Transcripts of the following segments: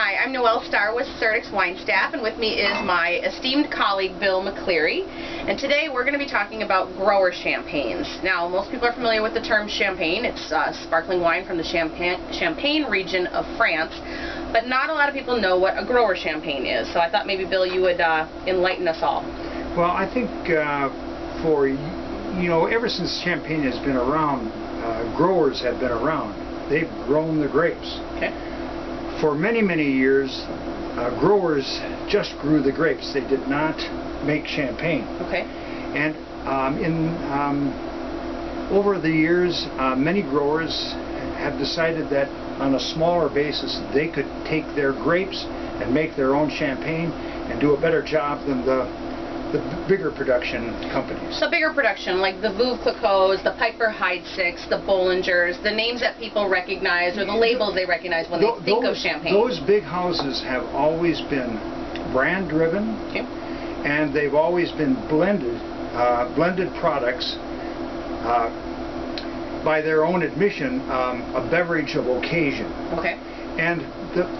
Hi, I'm Noelle Starr with Certix Wine Staff, and with me is my esteemed colleague Bill McCleary. And today we're going to be talking about grower champagnes. Now, most people are familiar with the term champagne. It's sparkling wine from the Champagne region of France, but not a lot of people know what a grower champagne is. So I thought maybe, Bill, you would enlighten us all. Well, I think ever since champagne has been around, growers have been around. They've grown the grapes. Okay. For many, many years, growers just grew the grapes. They did not make champagne. Okay. And over the years, many growers have decided that on a smaller basis, they could take their grapes and make their own champagne and do a better job than the bigger production companies. So bigger production, like the Veuve Clicquots, the Piper Heidsieck's, the Bollingers, the names that people recognize or the labels they recognize when they think of champagne. Those big houses have always been brand driven, okay, and they've always been blended products, by their own admission, a beverage of occasion. Okay. And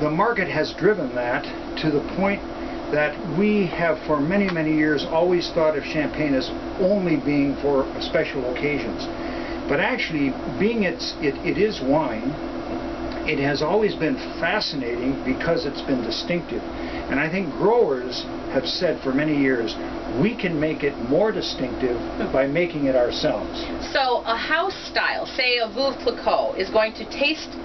the market has driven that to the point that we have for many, many years always thought of champagne as only being for special occasions. But actually, being it is wine, it has always been fascinating because it's been distinctive. And I think growers have said for many years, we can make it more distinctive by making it ourselves. So a house style, say a Veuve Clicquot, is going to taste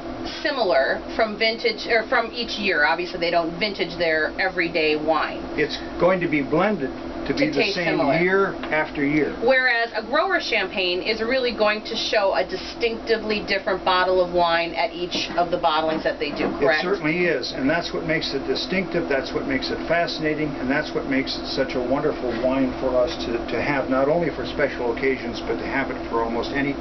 similar from vintage or from each year. Obviously they don't vintage their everyday wine. It's going to be blended to be the same similar year after year. Whereas a grower champagne is really going to show a distinctively different bottle of wine at each of the bottlings that they do, correct? It certainly is, and that's what makes it distinctive, that's what makes it fascinating, and that's what makes it such a wonderful wine for us to have, not only for special occasions, but to have it for almost any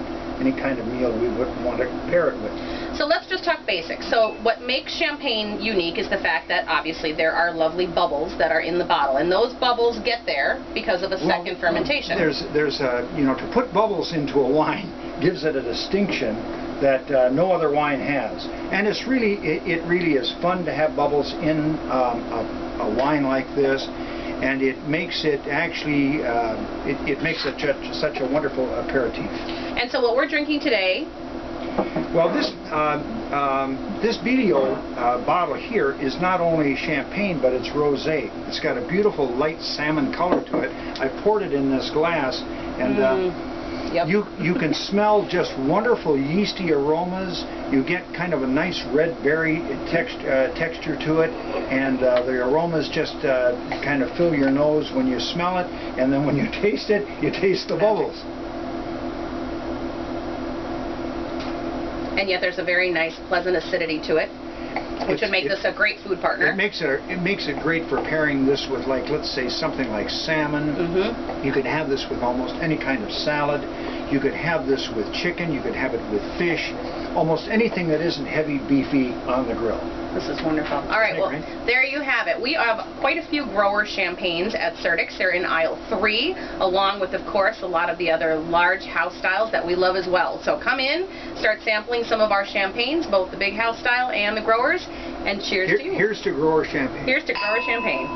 kind of meal we would want to pair it with. So let's just talk basics. So what makes champagne unique is the fact that obviously there are lovely bubbles that are in the bottle, and those bubbles get there because of a second fermentation. There's to put bubbles into a wine gives it a distinction that no other wine has, and it really is fun to have bubbles in a wine like this. And it makes it actually, it makes it such a wonderful aperitif. And so what we're drinking today? Well, this Billiot bottle here is not only champagne, but it's rosé. It's got a beautiful light salmon color to it. I poured it in this glass, and yep, you can smell just wonderful yeasty aromas. You get kind of a nice red berry texture to it, and the aromas just kind of fill your nose when you smell it, and then when you taste it, you taste the bubbles. And yet there's a very nice, pleasant acidity to it, which would make this a great food partner. It makes it great for pairing this with, like, let's say something like salmon. Mm-hmm. You could have this with almost any kind of salad. You could have this with chicken. You could have it with fish. Almost anything that isn't heavy, beefy on the grill. This is wonderful. All right, well, there you have it. We have quite a few grower champagnes at Certix. They're in aisle 3, along with, of course, a lot of the other large house styles that we love as well. So come in, start sampling some of our champagnes, both the big house style and the growers, and cheers to you. Here's to grower champagne. Here's to grower champagne.